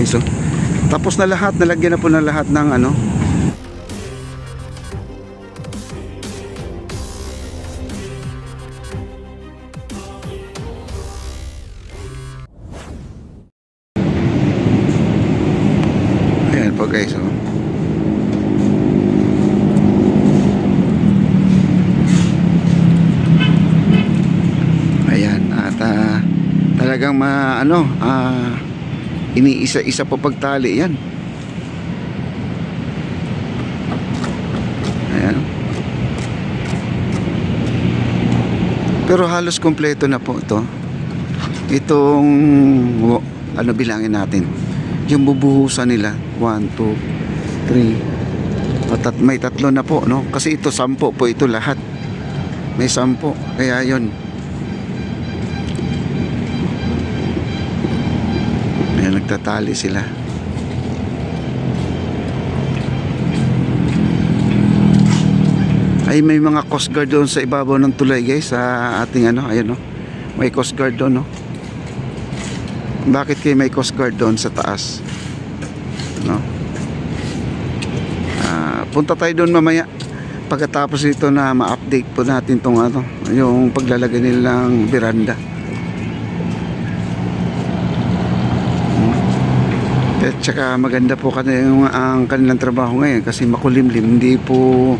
guys, oh. Tapos na lahat, nalagyan na po na lahat ng ano. Ayan po guys, oh. Ayan, at talagang iniisa-isa pa pagtali yan. Ayan. Pero halos kompleto na po ito. Itong ano, bilangin natin yung bubuhusan nila, 1, 2, 3, may 3 na po, no? Kasi ito 10 po ito lahat, may 10, kaya yun. Ayan, nagtatali sila. Ay, may mga coast guard doon sa ibabaw ng tulay guys, sa ating ano, ayan, no? May coast guard doon, no? Bakit kayo may coast guard doon sa taas, no? Punta tayo doon mamaya pagkatapos ito na ma-update po natin tong ano, yung paglalagay nilang veranda. At saka maganda po ang kanilang trabaho ngayon kasi makulimlim, hindi po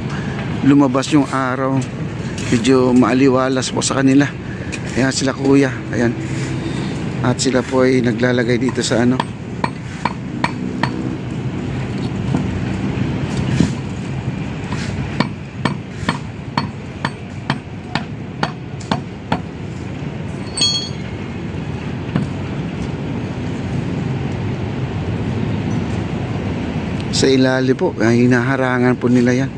lumabas yung araw, medyo maaliwalas po sa kanila. Ayan sila kuya, ayan. At sila po ay naglalagay dito sa ano, sa ilalim po, ay hinaharangan po nila yan.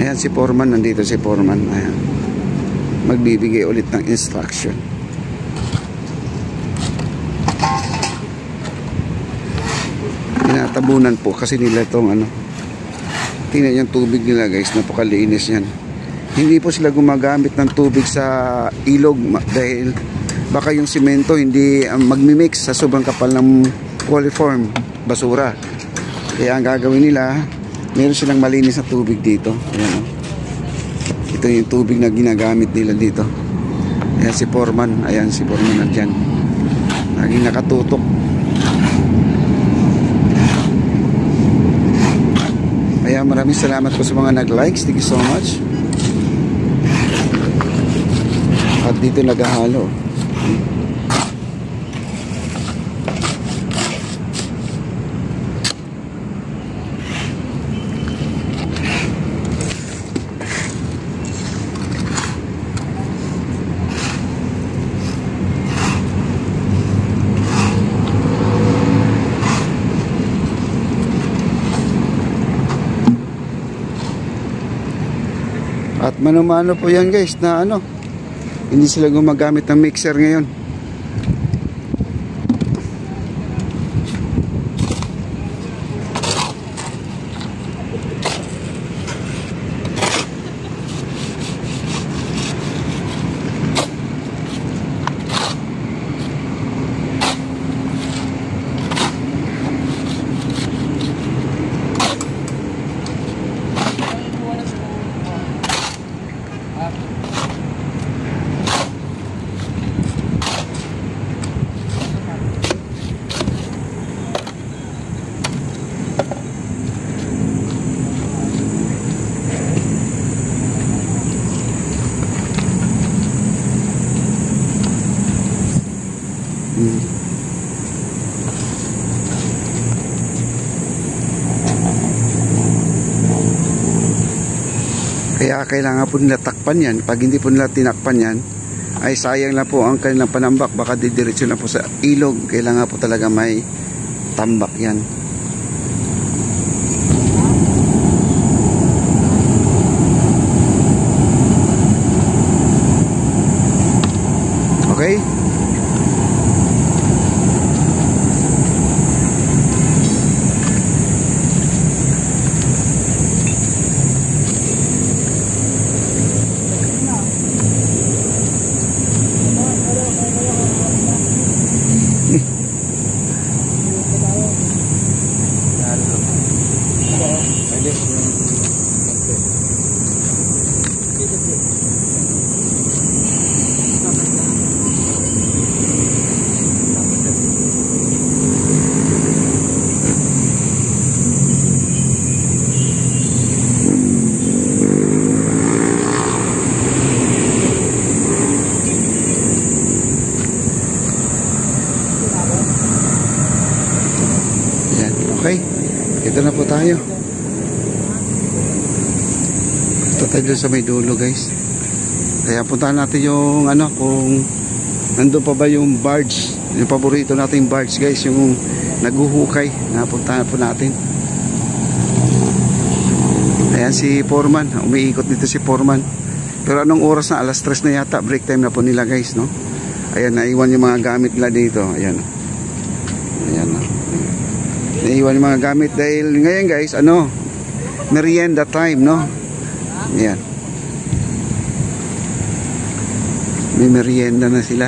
Ayan si foreman, nandito si foreman. Ayan, magbibigay ulit ng instruction. Tinatabunan po kasi nila itong ano, tingnan yung tubig nila guys, napakalinis yan. Hindi po sila gumagamit ng tubig sa ilog dahil baka yung simento hindi magmimix sa sobrang kapal ng coliform basura. Kaya ang gagawin nila, meron silang malinis na tubig dito. Ayan, oh. Ito yung tubig na ginagamit nila dito. Ayan si foreman, ayan si foreman nandyan, laging nakatutok. Ayan, maraming salamat po sa mga nag-likes. Thank you so much. At dito naghahalo. At mano-mano po yan guys na ano, hindi sila gumagamit ng mixer ngayon. Kaya kailangan po nila takpan yan. Pag hindi po nila tinakpan yan, ay sayang lang po ang kanilang panambak. Baka didiretso na po sa ilog. Kailangan po talaga may tambak yan. Okay? Okay, ito na po tayo. Ito tayo dun sa may dulo, guys. Kaya puntahan natin yung ano, kung nandun pa ba yung barge, yung paborito nating barge, guys, yung naguhukay. Napuntahan po natin. Ayan si Foreman, umiikot dito si Foreman. Pero anong oras na? Alas 3 na yata, break time na po nila, guys, no? Ayan, naiwan yung mga gamit nila dito. Ayan. Ayan, no? Naiwan yung mga gamit dahil ngayon, guys, ano, merienda time, no? Ayan. May merienda na sila.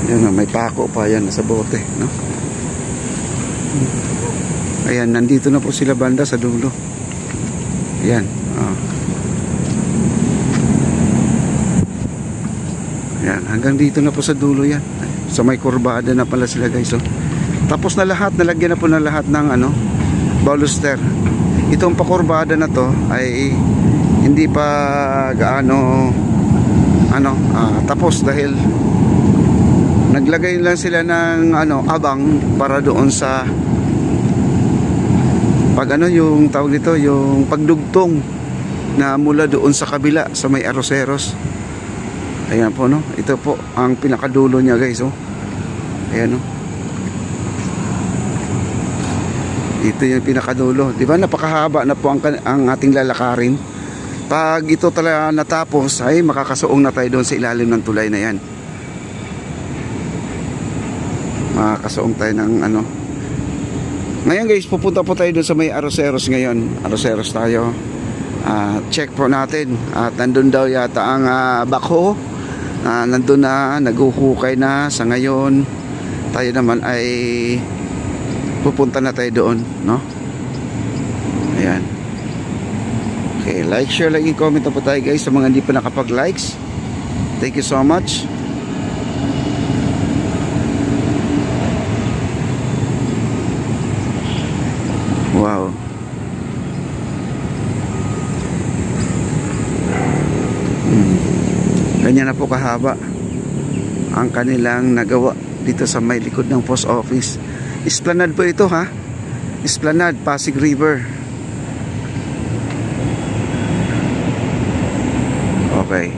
Ayan, may pako pa yan sa bote, no? Ayan, nandito na po sila banda sa dulo. Ayan. Ayan, hanggang dito na po sa dulo yan. Sa may kurbada na pala sila, guys, oh. Tapos na lahat, nalagyan na po na lahat ng ano, baluster. Itong pakurbada na to ay hindi pa gaano ano, tapos dahil naglagay lang sila ng ano, abang para doon sa pag ano yung tawag dito, yung pagdugtong na mula doon sa kabila sa may Arroceros. Ayan po, no, ito po ang pinakadulo niya, guys, oh. Ayan, no. Ito yung pinakadulo, di ba? Napakahaba na po ang ating lalakarin. Pag ito talaga natapos, ay makakasuong na tayo doon sa ilalim ng tulay na yan. Makakasuong tayo ng ano. Ngayon, guys, pupunta po tayo doon sa may Arroceros ngayon. Arroceros tayo. Check po natin. At nandun daw yata ang backhoe. Nandun na, naguhukay na. Sa ngayon, tayo naman ay pupunta na tayo doon, no? Ayan. Okay, like, share, like, comment na po tayo, guys, sa mga hindi pa nakapag-likes. Thank you so much. Wow. Ganyan na po kahaba ang kanilang nagawa dito sa may likod ng post office. Esplanade po ito, ha? Esplanade, Pasig River. Okay.